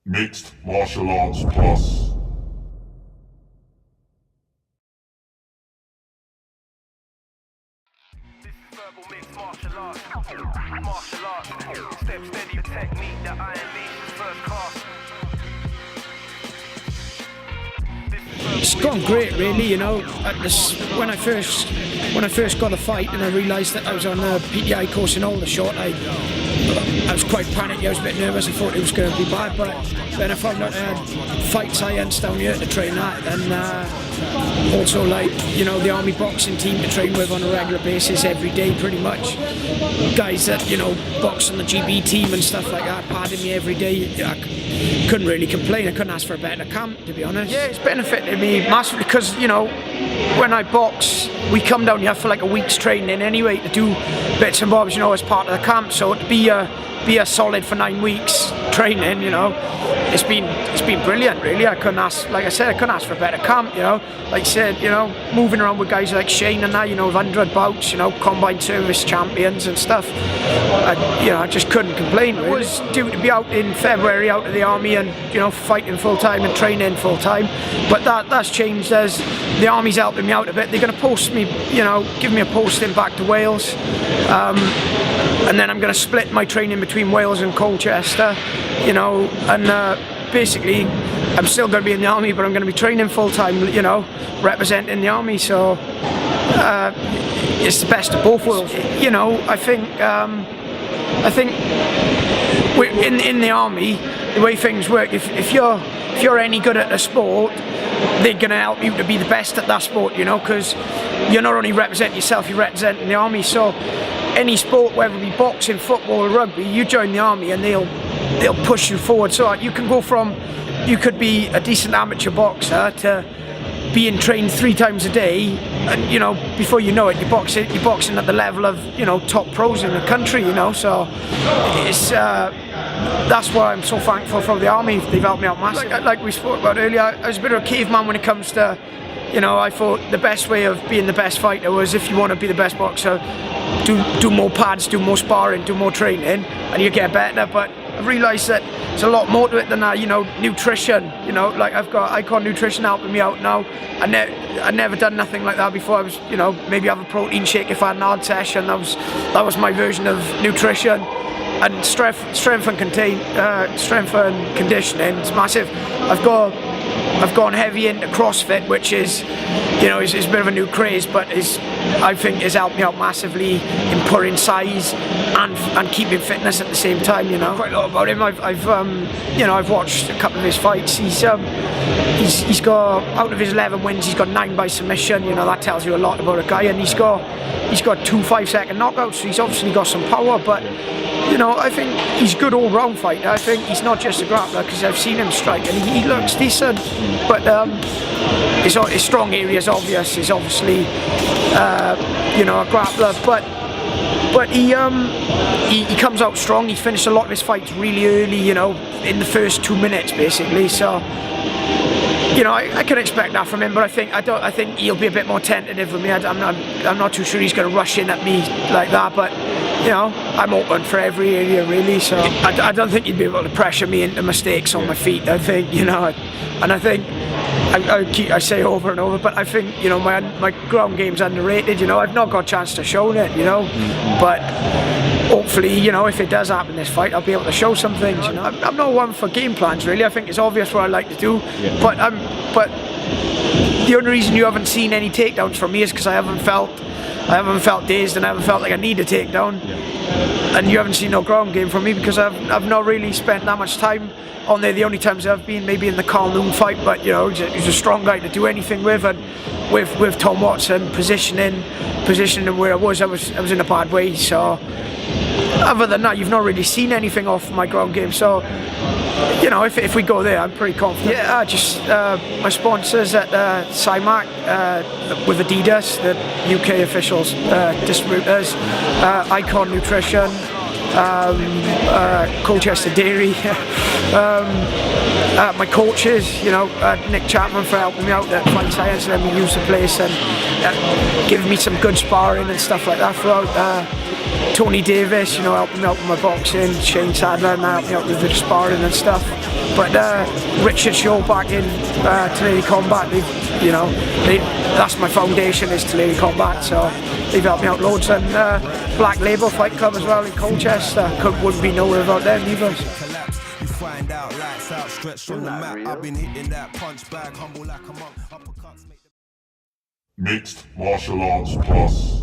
Mixed Martial Arts Plus. This is verbal mixed martial arts. Martial arts. Step steady, the technique that I unleash is first class. It's gone great, really. You know, when I first got a fight and I realised that I was on a PTI course in Aldershot, I was quite panicky. I was a bit nervous. I thought it was going to be bad, but then I found out I had fight science down here to train at, and also, like, you know, the army boxing team to train with on a regular basis every day, pretty much. Guys that, you know, box on the GB team and stuff like that, padding me every day. I couldn't really complain. I couldn't ask for a better camp, to be honest. Yeah, it's benefited me massively because, you know, when I box, we come down here for like a week's training anyway to do bits and bobs, you know, as part of the camp. So to be a solid for 9 weeks training, you know, it's been brilliant, really. I couldn't ask, like I said, I couldn't ask for a better camp, you know. Like I said, you know, moving around with guys like Shane and that, you know, with 100 bouts, you know, combined service champions and stuff. I just couldn't complain. Really. I was due to be out in February, out of the army, and, you know, fighting full time and training full time. But that's changed as the army's helping me out a bit. They're going to post me, you know, give me a posting back to Wales. And then I'm going to split my training between Wales and Colchester, you know, and basically I'm still going to be in the army, but I'm going to be training full time, you know, representing the army. So it's the best of both worlds, you know. I think we're in the army, the way things work, if you're any good at a sport, they're going to help you to be the best at that sport, you know, because you're not only representing yourself, you're representing the army. So any sport, whether it be boxing, football or rugby, you join the army and they'll push you forward. So you can go from, you could be a decent amateur boxer to being trained 3 times a day, and, you know, before you know it, you're boxing at the level of, you know, top pros in the country, you know. So it's that's why I'm so thankful for the army. They've helped me out massively. Like we spoke about earlier, I was a bit of a caveman when it comes to, you know, I thought the best way of being the best fighter was, if you want to be the best boxer, do more pads, do more sparring, do more training, and you get better. But I've realised that there's a lot more to it than that, you know. Nutrition, you know, like I've got Icon Nutrition helping me out now. I never done nothing like that before. I was, you know, maybe have a protein shake if I had an hard session. That was my version of nutrition. And strength and conditioning is massive. I've gone heavy into CrossFit, which is, you know, is a bit of a new craze, but I think has helped me out massively in putting size and keeping fitness at the same time. You know, quite a lot about him. I've watched a couple of his fights. He's got, out of his 11 wins, he's got 9 by submission. You know, that tells you a lot about a guy. And he's got 2 5-second knockouts. So he's obviously got some power, but, you know, I think he's a good all-round fighter. I think he's not just a grappler, because I've seen him strike and he looks decent. But his strong area is obvious. He's obviously, you know, a grappler. But he comes out strong. He finished a lot of his fights really early, you know, in the first 2 minutes, basically. So, you know, I can expect that from him, but I think he'll be a bit more tentative with me. I'm not too sure he's going to rush in at me like that, but, you know, I'm open for every area, really. So I don't think he'd be able to pressure me into mistakes on my feet. I think, you know, and I think I say over and over, but I think, you know, my ground game's underrated. You know, I've not got a chance to show it, you know, but hopefully, you know, if it does happen this fight, I'll be able to show some things. You know, I'm not one for game plans, really. I think it's obvious what I like to do, but the only reason you haven't seen any takedowns from me is because I haven't felt dazed, and I haven't felt like I need a takedown. And you haven't seen no ground game from me because I've not really spent that much time on there. The only times I've been maybe in the Carl Noon fight, but, you know, he's a strong guy to do anything with, and with Tom Watson positioning where I was in a bad way. So other than that, you've not really seen anything off my ground game. So, you know, if we go there, I'm pretty confident. Yeah, just my sponsors at CIMAC with Adidas, the UK officials, distributors, Icon Nutrition, Colchester Dairy, my coaches, you know, Nick Chapman for helping me out at Fight Science, letting me use the place and giving me some good sparring and stuff like that throughout. Tony Davis, you know, helped me out with my boxing. Shane Sadler and that helped me out with the sparring and stuff. But Richard Shaw back in Tulare Combat, you know, that's my foundation, is Tulare Combat. So they've helped me out loads. And Black Label Fight Club as well in Colchester. Wouldn't be nowhere without them either. Find out, lights out, stretched on the map. I've been hitting that punch bag, humble like a monk. Uppercuts make Mixed Martial Arts Plus.